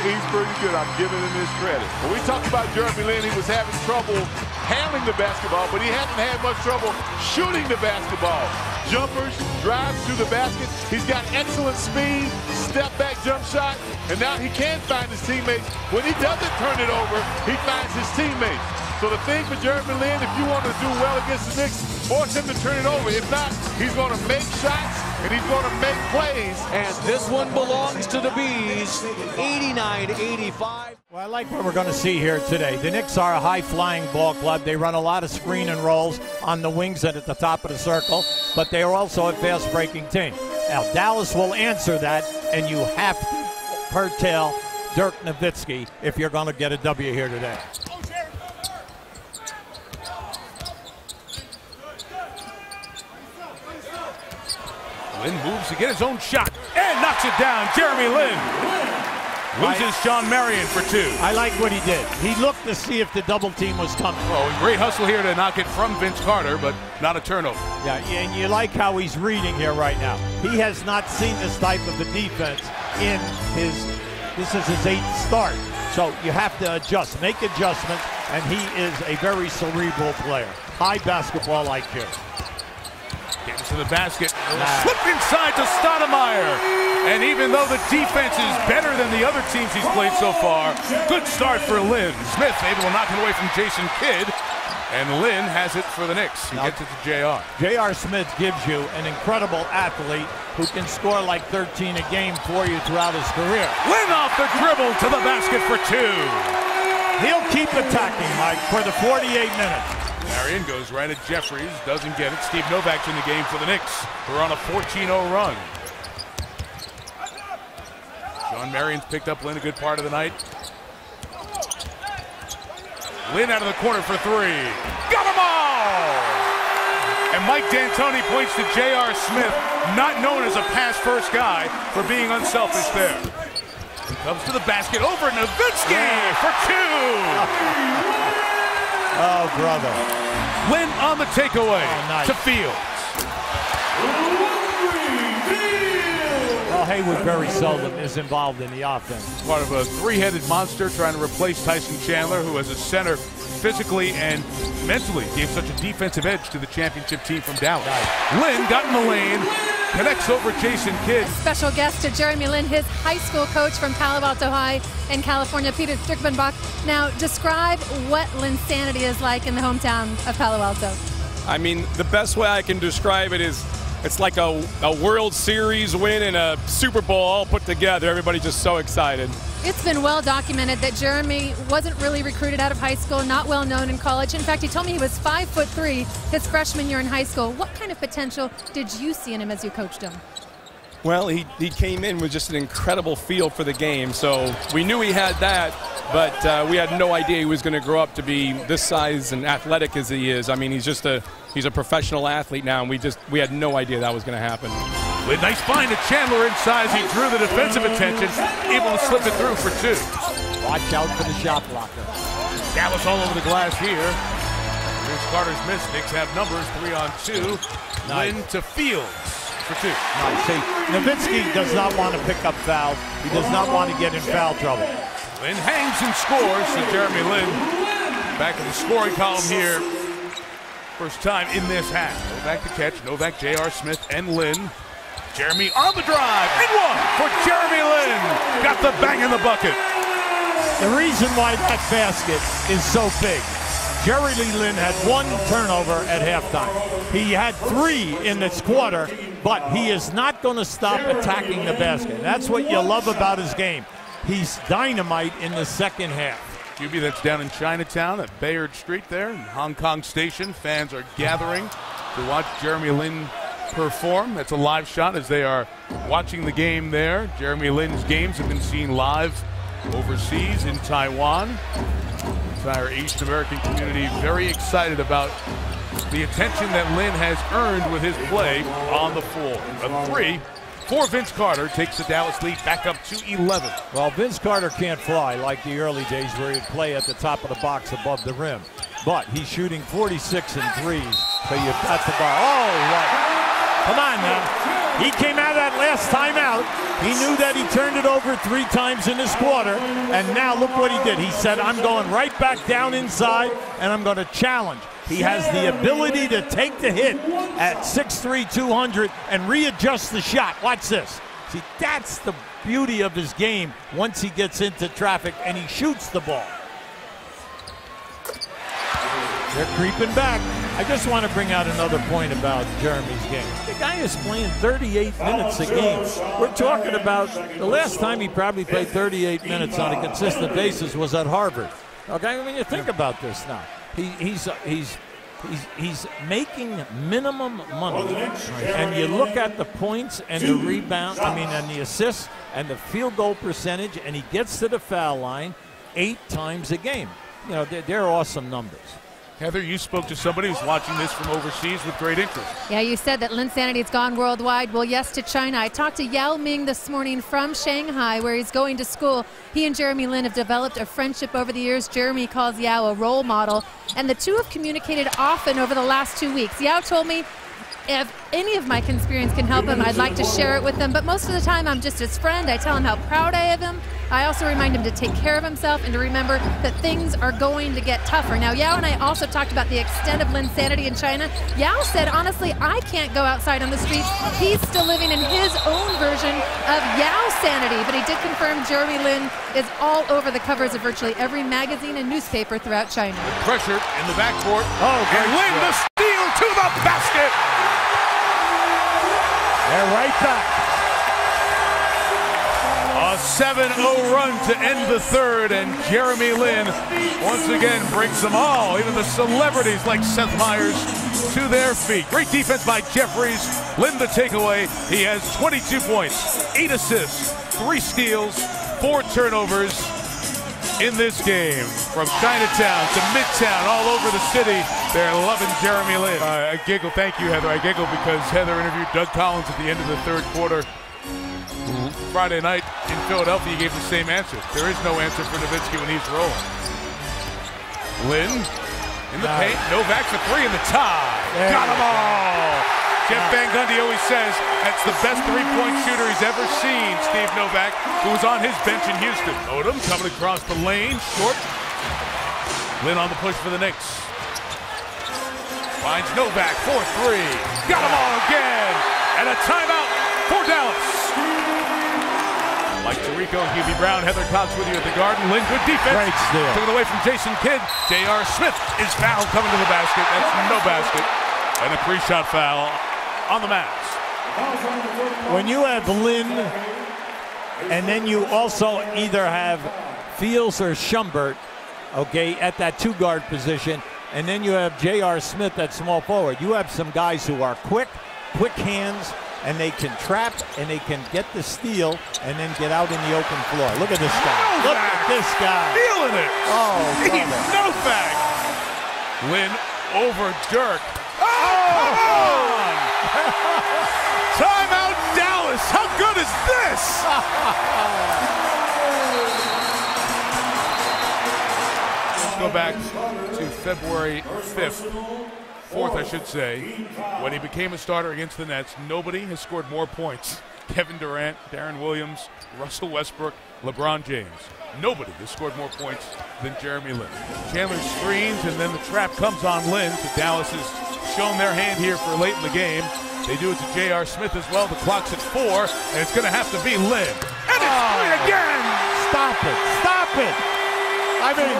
He's pretty good. I'm giving him his credit. When we talked about Jeremy Lin, he was having trouble handling the basketball, but he hasn't had much trouble shooting the basketball. Jumpers, drives to the basket. He's got excellent speed, step back jump shot, and now he can find his teammates. When he doesn't turn it over, he finds his teammates. So the thing for Jeremy Lin, if you want to do well against the Knicks, force him to turn it over. If not, he's going to make shots and he's going to make plays. And this one belongs to the Bees, 89-85. Well, I like what we're going to see here today. The Knicks are a high-flying ball club. They run a lot of screen and rolls on the wings and at the top of the circle, but they are also a fast-breaking team. Now, Dallas will answer that, and you have to curtail Dirk Nowitzki if you're going to get a W here today. Lin moves to get his own shot and knocks it down. Jeremy Lin loses Sean Marion for 2. I like what he did. He looked to see if the double team was coming. Oh, great hustle here to knock it from Vince Carter, but not a turnover. Yeah, and you like how he's reading here right now. He has not seen this type of a defense in this is his 8th start. So you have to adjust, make adjustments, and he is a very cerebral player. High basketball IQ. Gets to the basket. Slip inside to Stoudemire. And even though the defense is better than the other teams he's played so far, good start for Lin. Smith able to knock it away from Jason Kidd. And Lin has it for the Knicks. He gets it to JR. J.R. Smith gives you an incredible athlete who can score like 13 a game for you throughout his career. Lin off the dribble to the basket for 2. He'll keep attacking, Mike, for the 48 minutes. Marion goes right at Jeffries, doesn't get it. Steve Novak's in the game for the Knicks. We're on a 14-0 run. Sean Marion's picked up Lin a good part of the night. Lin out of the corner for 3. Got them all! And Mike D'Antoni points to J.R. Smith, not known as a pass-first guy, for being unselfish there. He comes to the basket over Nowitzki for 2. Oh, brother. Lin on the takeaway to Fields. Well, Haywood very seldom is involved in the offense. Part of a three-headed monster trying to replace Tyson Chandler, who as a center physically and mentally gave such a defensive edge to the championship team from Dallas. Lin got in the lane, connects over Jason Kidd. Special guest to Jeremy Lin, his high school coach from Palo Alto High in California, Peter Strickmanbach. Now, describe what Linsanity is like in the hometown of Palo Alto. I mean, the best way I can describe it is it's like a World Series win and a Super Bowl all put together. Everybody's just so excited. It's been well documented that Jeremy wasn't really recruited out of high school, not well known in college. In fact, he told me he was 5'3" his freshman year in high school. What kind of potential did you see in him as you coached him? Well, he came in with just an incredible feel for the game, so we knew he had that, but we had no idea he was going to grow up to be this size and athletic as he is. I mean, he's a professional athlete now, and we had no idea that was going to happen. With nice find to Chandler inside, he drew the defensive attention, able to slip it through for 2. Watch out for the shot blocker. Dallas all over the glass here. Here's Carter's miss. Knicks have numbers, 3 on 2. Nice. Lin to Fields for 2. Nice. See, Nowitzki does not want to pick up fouls. He does not want to get in foul trouble. Lin hangs and scores. So Jeremy Lin back in the scoring column here. First time in this half. Novak to catch. Novak, J.R. Smith, and Lin. Jeremy on the drive. And 1 for Jeremy Lin. Got the bang in the bucket. The reason why that basket is so big, Jeremy Lin had 1 turnover at halftime. He had 3 in this quarter, but he is not going to stop attacking the basket. That's what you love about his game. He's dynamite in the second half. QB that's down in Chinatown at Bayard Street there in Hong Kong Station. Fans are gathering to watch Jeremy Lin perform. That's a live shot as they are watching the game there. Jeremy Lin's games have been seen live overseas in Taiwan. The entire Asian American community very excited about the attention that Lin has earned with his play on the floor. A 3 for Vince Carter takes the Dallas lead back up to 11. Well, Vince Carter can't fly like the early days where he'd play at the top of the box above the rim. But he's shooting 46 and 3s. So you got the ball. Oh, right. Come on now. He came out of that last timeout. He knew that he turned it over 3 times in this quarter. And now look what he did. He said, I'm going right back down inside and I'm going to challenge. He has the ability to take the hit at 6'3", 200 and readjust the shot. Watch this. See, that's the beauty of his game once he gets into traffic and he shoots the ball. They're creeping back. I just want to bring out another point about Jeremy's game. The guy is playing 38 minutes a game. We're talking about the last time he probably played 38 minutes on a consistent basis was at Harvard. Okay, I mean, you think about this now. He's making minimum money, and you look at the points and the rebound, and the assists and the field goal percentage, and he gets to the foul line 8 times a game. You know, they're awesome numbers. Heather, you spoke to somebody who's watching this from overseas with great interest. Yeah, you said that Linsanity's gone worldwide. Well, yes, to China. I talked to Yao Ming this morning from Shanghai, where he's going to school. He and Jeremy Lin have developed a friendship over the years. Jeremy calls Yao a role model, and the two have communicated often over the last 2 weeks. Yao told me if any of my conspirations can help him, I'd like to share it with him. But most of the time, I'm just his friend. I tell him how proud I am of him. I also remind him to take care of himself and to remember that things are going to get tougher. Now, Yao and I also talked about the extent of Linsanity in China. Yao said, honestly, I can't go outside on the streets. He's still living in his own version of Yao-sanity. But he did confirm Jeremy Lin is all over the covers of virtually every magazine and newspaper throughout China. Pressure in the backcourt. Oh, and Lin the steal to the basket. They're right back. A 7-0 run to end the third, and Jeremy Lin once again brings them all, even the celebrities like Seth Meyers, to their feet. Great defense by Jeffries. Lin the takeaway. He has 22 points, 8 assists, 3 steals, 4 turnovers in this game. From Chinatown to Midtown, all over the city, they're loving Jeremy Lin. I giggle. Thank you, Heather. I giggle because Heather interviewed Doug Collins at the end of the third quarter. Friday night in Philadelphia, he gave the same answer. There is no answer for Nowitzki when he's rolling. Lin in the paint. Novak's a 3 in the tie. Got them all. Jeff Van Gundy always says that's the best three-point shooter he's ever seen, Steve Novak, who was on his bench in Houston. Odom coming across the lane, short. Lin on the push for the Knicks. Finds Novak, 4-3. Got them all again. And a timeout for Dallas. Mike Tirico, Hubie Brown, Heather Cox with you at the Garden. Lin, good defense. Great steal. Took it away from Jason Kidd. J.R. Smith is fouled coming to the basket. That's no basket. And a pre-shot foul on the Mavs. When you have Lin, and then you also either have Fields or Schumbert, okay, at that 2-guard position, and then you have J.R. Smith at small forward. You have some guys who are quick hands, and they can trap, and they can get the steal, and then get out in the open floor. Look at this guy. Look at this guy. Feeling it. Oh, Novak. Lin over Dirk. Oh, come on. Timeout Dallas. How good is this? Let's go back to February 4th, I should say, when he became a starter against the Nets. Nobody has scored more points. Kevin Durant, Darren Williams, Russell Westbrook, LeBron James. Nobody has scored more points than Jeremy Lin. Chandler screens, and then the trap comes on Lin. So Dallas has shown their hand here for late in the game. They do it to J.R. Smith as well. The clock's at 4, and it's going to have to be Lin. And it's 3 again! Stop it. Stop it. I mean,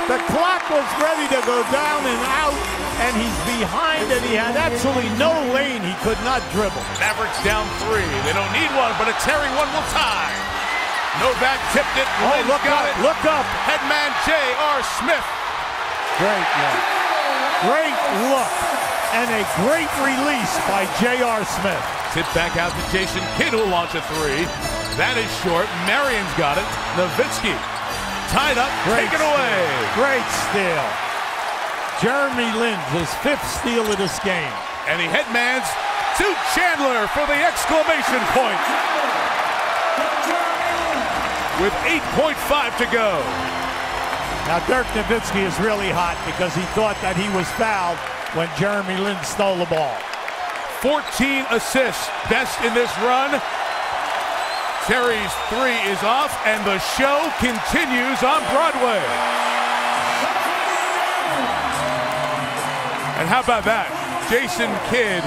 the clock was ready to go down and out, and he's behind, and he had absolutely no lane. He could not dribble. Mavericks down 3. They don't need one, but a Terry one will tie. Novak tipped it. Oh, Lin's look got up, it. look up. Headman J.R. Smith. Great look. Great look. And a great release by J.R. Smith. Tip back out to Jason Kidd, who'll launch a 3. That is short. Marion's got it. Nowitzki tied up. Take it away. Great steal. Jeremy Lin, his 5th steal of this game. And he headmans to Chandler for the exclamation point. With 8.5 to go. Now Dirk Nowitzki is really hot because he thought that he was fouled when Jeremy Lin stole the ball. 14 assists, best in this run. Terry's 3 is off, and the show continues on Broadway. And how about that? Jason Kidd,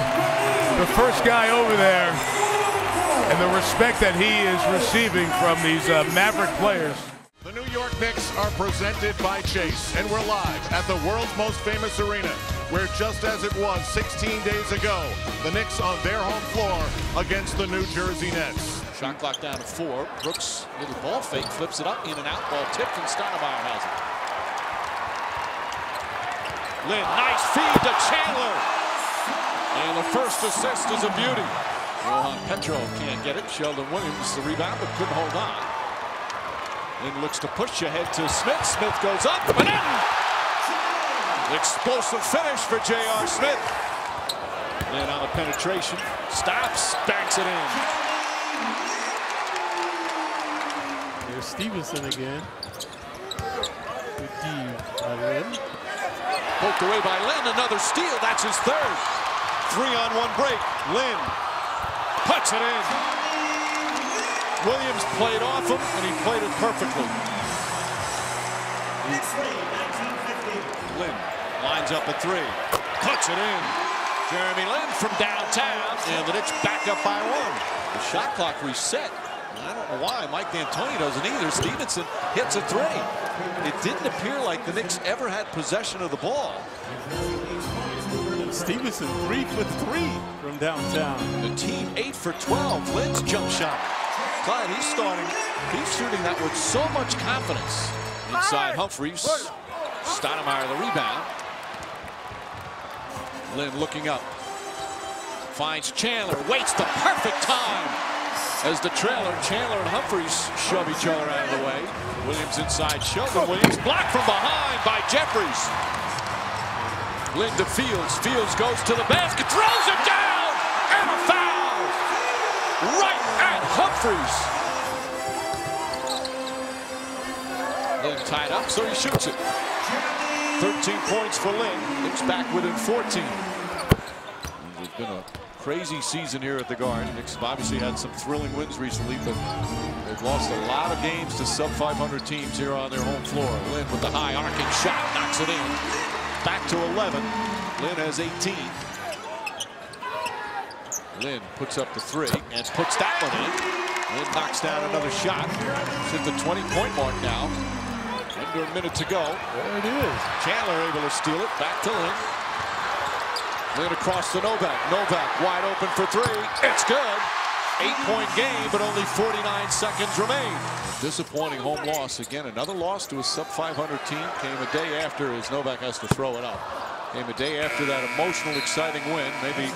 the first guy over there, and the respect that he is receiving from these Maverick players. The New York Knicks are presented by Chase, and we're live at the world's most famous arena, where just as it was 16 days ago, the Knicks on their home floor against the New Jersey Nets. Shot clock down to 4. Brooks, little ball fake, flips it up, in and out, ball tipped, and Stoudemire has it. Lin, nice feed to Chandler. And the first assist is a beauty. Johan Petrov can't get it. Sheldon Williams the rebound, but couldn't hold on. Lin looks to push ahead to Smith. Smith goes up and in. Explosive finish for J.R. Smith. Lin on the penetration. Stops, banks it in. There's Stevenson again. Good D by Lin. Poked away by Lin. Another steal. That's his 3rd. 3-on-1 break. Lin puts it in. Williams played off him, and he played it perfectly. Lin lines up a 3. Puts it in. Jeremy Lin from downtown, and the Knicks back up by 1. The shot clock reset. I don't know why. Mike D'Antoni doesn't either. Stevenson hits a 3. It didn't appear like the Knicks ever had possession of the ball. Stevenson 3 for 3 from downtown. The team 8 for 12. Lin's jump shot. Clyde, he's shooting that with so much confidence. Inside Humphries. Stoudemire the rebound. Lin looking up. Finds Chandler. Waits the perfect time. As the trailer, Chandler and Humphries shove each other out of the way. Williams inside shove, and Williams blocked from behind by Jeffries. Lin to Fields. Fields goes to the basket, throws it down, and a foul! Right at Humphries. Lin tied up, so he shoots it. 13 points for Lin. Knicks back within 14. It's been a crazy season here at the Garden. Knicks have obviously had some thrilling wins recently, but they've lost a lot of games to sub-500 teams here on their home floor. Lin with the high arcing shot, knocks it in. Back to 11. Lin has 18. Lin puts up the 3 and puts that one in. Lin knocks down another shot. It's at the 20-point mark now. Under a minute to go. There it is. Chandler able to steal it. Back to Lin. Lin across to Novak. Novak wide open for 3. It's good. 8-point game, but only 49 seconds remain. A disappointing home loss. Again, another loss to a sub-500 team. Came a day after, as Novak has to throw it up. Came a day after that emotional, exciting win. Maybe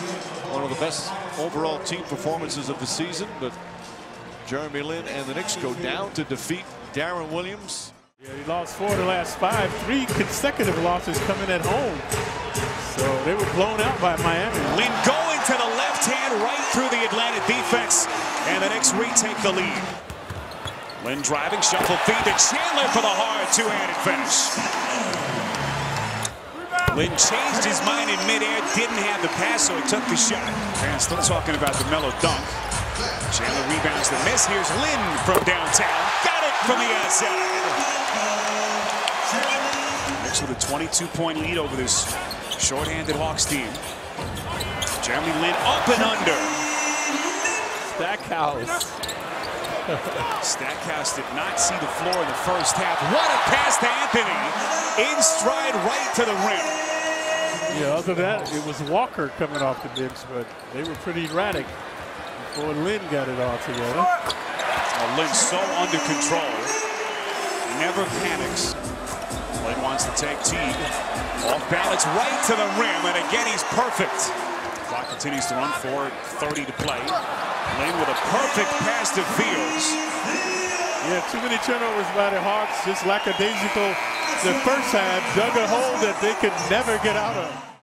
one of the best overall team performances of the season. But Jeremy Lin and the Knicks go down to defeat Darren Williams. Yeah, he lost 4 of the last 5. 3 consecutive losses coming at home. So they were blown out by Miami. Lin going to the left hand right through the Atlanta defense, and the Knicks retake the lead. Lin driving, shuffle feed to Chandler for the hard two-handed finish. Lin changed his mind in midair, didn't have the pass, so he took the shot. And still talking about the mellow dunk. Chandler rebounds the miss. Here's Lin from downtown. Got it from the outside. Knicks with a 22-point lead over this short-handed Hawks team. Jeremy Lin up and under. Stackhouse. Stackhouse did not see the floor in the first half. What a pass to Anthony. In stride right to the rim. Yeah, other than that, it was Walker coming off the bench, but they were pretty erratic before Lin got it all together. Lin's so under control. Never panics. Lin wants to take Teague. Off balance right to the rim, and again he's perfect. Clock continues to run, 4:30 to play. Lin with a perfect pass to Fields. Yeah, too many turnovers by the Hawks, just lackadaisical. The first half dug a hole that they could never get out of.